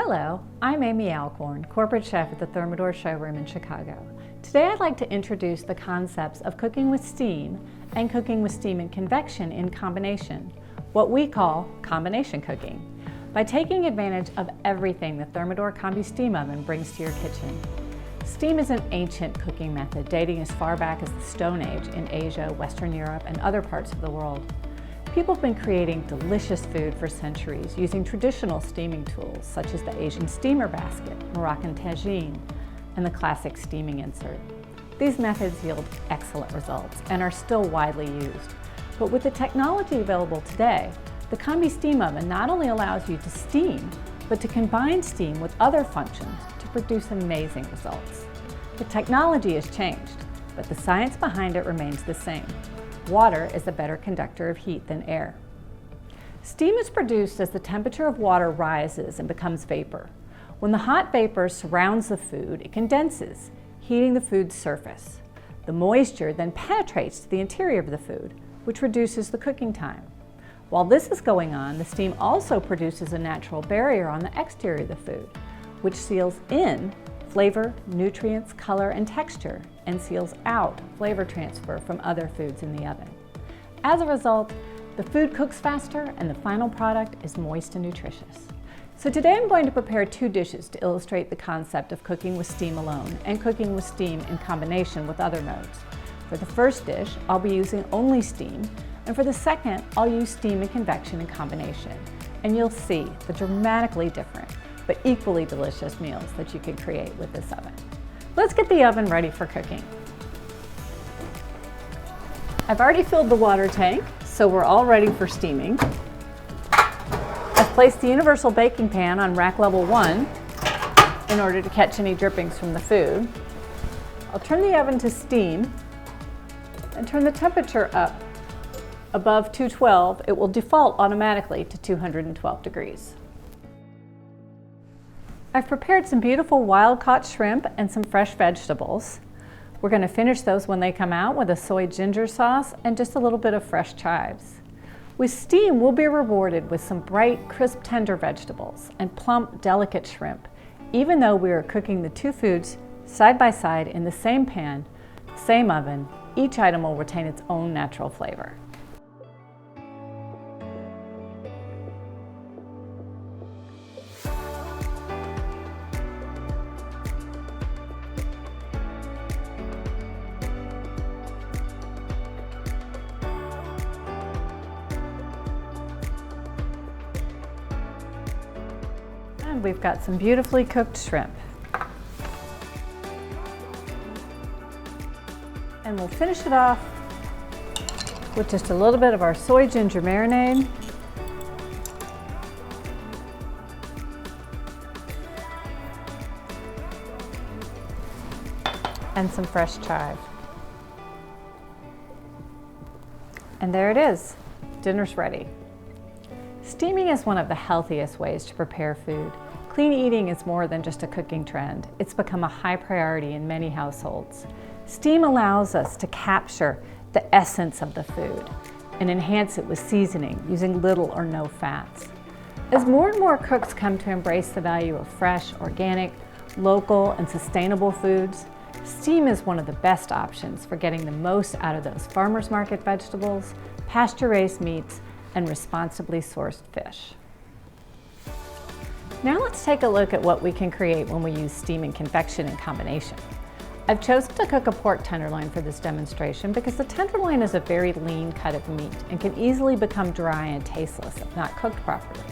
Hello, I'm Amy Alcorn, corporate chef at the Thermador showroom in Chicago. Today I'd like to introduce the concepts of cooking with steam and cooking with steam and convection in combination, what we call combination cooking, by taking advantage of everything the Thermador Combi Steam Oven brings to your kitchen. Steam is an ancient cooking method dating as far back as the Stone Age in Asia, Western Europe, and other parts of the world. People have been creating delicious food for centuries using traditional steaming tools such as the Asian steamer basket, Moroccan tagine, and the classic steaming insert. These methods yield excellent results and are still widely used. But with the technology available today, the Combi Steam Oven not only allows you to steam, but to combine steam with other functions to produce amazing results. The technology has changed, but the science behind it remains the same. Water is a better conductor of heat than air. Steam is produced as the temperature of water rises and becomes vapor. When the hot vapor surrounds the food, it condenses, heating the food's surface. The moisture then penetrates to the interior of the food, which reduces the cooking time. While this is going on, the steam also produces a natural barrier on the exterior of the food, which seals in flavor, nutrients, color, and texture, and seals out flavor transfer from other foods in the oven. As a result, the food cooks faster and the final product is moist and nutritious. So today I'm going to prepare two dishes to illustrate the concept of cooking with steam alone and cooking with steam in combination with other modes. For the first dish, I'll be using only steam, and for the second, I'll use steam and convection in combination. And you'll see the dramatically different but equally delicious meals that you can create with this oven. Let's get the oven ready for cooking. I've already filled the water tank, so we're all ready for steaming. I've placed the universal baking pan on rack level 1 in order to catch any drippings from the food. I'll turn the oven to steam and turn the temperature up above 212. It will default automatically to 212 degrees. I've prepared some beautiful wild-caught shrimp and some fresh vegetables. We're going to finish those when they come out with a soy ginger sauce and just a little bit of fresh chives. With steam, we'll be rewarded with some bright, crisp, tender vegetables and plump, delicate shrimp, even though we are cooking the two foods side by side in the same pan, same oven. Each item will retain its own natural flavor. And we've got some beautifully cooked shrimp. And we'll finish it off with just a little bit of our soy ginger marinade. And some fresh chive. And there it is. Dinner's ready. Steaming is one of the healthiest ways to prepare food. Clean eating is more than just a cooking trend. It's become a high priority in many households. Steam allows us to capture the essence of the food and enhance it with seasoning using little or no fats. As more and more cooks come to embrace the value of fresh, organic, local, and sustainable foods, steam is one of the best options for getting the most out of those farmers market vegetables, pasture-raised meats, and responsibly sourced fish. Now let's take a look at what we can create when we use steam and convection in combination. I've chosen to cook a pork tenderloin for this demonstration because the tenderloin is a very lean cut of meat and can easily become dry and tasteless if not cooked properly.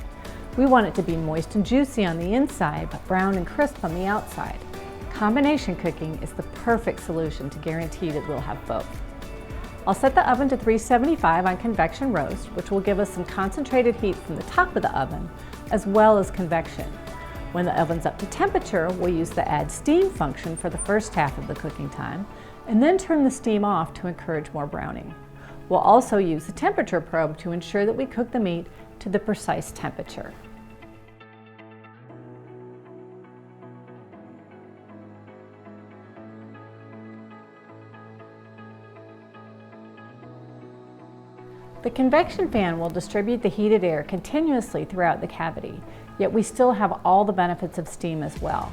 We want it to be moist and juicy on the inside, but brown and crisp on the outside. Combination cooking is the perfect solution to guarantee that we'll have both. I'll set the oven to 375 on convection roast, which will give us some concentrated heat from the top of the oven, as well as convection. When the oven's up to temperature, we'll use the add steam function for the first half of the cooking time, and then turn the steam off to encourage more browning. We'll also use the temperature probe to ensure that we cook the meat to the precise temperature. The convection fan will distribute the heated air continuously throughout the cavity, yet we still have all the benefits of steam as well.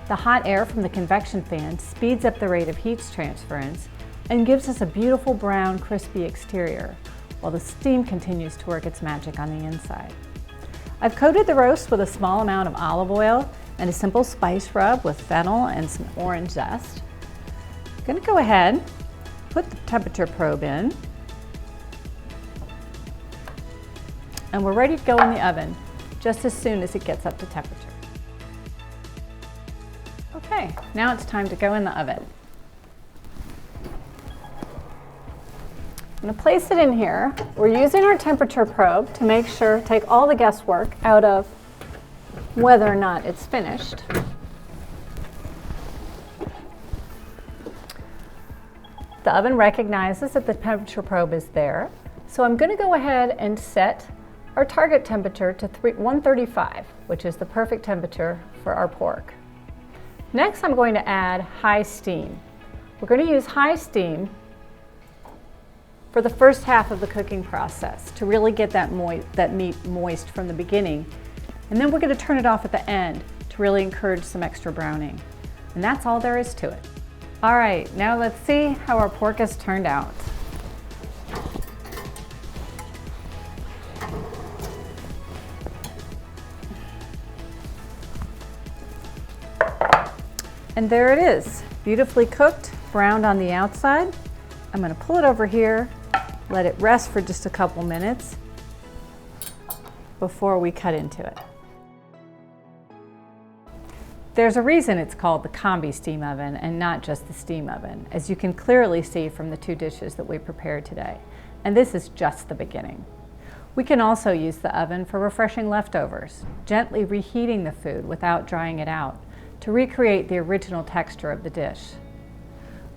The hot air from the convection fan speeds up the rate of heat transference and gives us a beautiful brown, crispy exterior, while the steam continues to work its magic on the inside. I've coated the roast with a small amount of olive oil and a simple spice rub with fennel and some orange zest. I'm going to go ahead, put the temperature probe in, and we're ready to go in the oven just as soon as it gets up to temperature. Okay, now it's time to go in the oven. I'm going to place it in here. We're using our temperature probe to make sure, take all the guesswork out of whether or not it's finished. The oven recognizes that the temperature probe is there, so I'm going to go ahead and set our target temperature to 135, which is the perfect temperature for our pork. Next, I'm going to add high steam. We're going to use high steam for the first half of the cooking process to really get that meat moist from the beginning. And then we're going to turn it off at the end to really encourage some extra browning. And that's all there is to it. All right, now let's see how our pork has turned out. And there it is, beautifully cooked, browned on the outside. I'm going to pull it over here, let it rest for just a couple minutes before we cut into it. There's a reason it's called the combi steam oven and not just the steam oven, as you can clearly see from the two dishes that we prepared today. And this is just the beginning. We can also use the oven for refreshing leftovers, gently reheating the food without drying it out to recreate the original texture of the dish.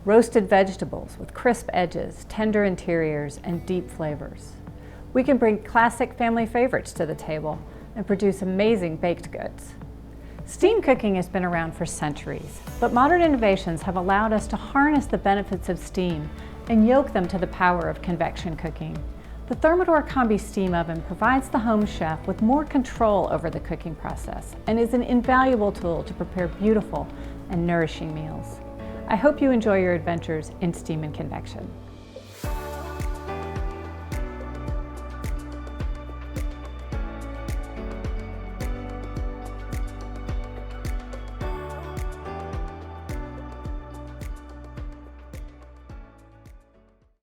Roasted vegetables with crisp edges, tender interiors, and deep flavors. We can bring classic family favorites to the table and produce amazing baked goods. Steam cooking has been around for centuries, but modern innovations have allowed us to harness the benefits of steam and yoke them to the power of convection cooking. The Thermador Combi Steam Oven provides the home chef with more control over the cooking process and is an invaluable tool to prepare beautiful and nourishing meals. I hope you enjoy your adventures in steam and convection.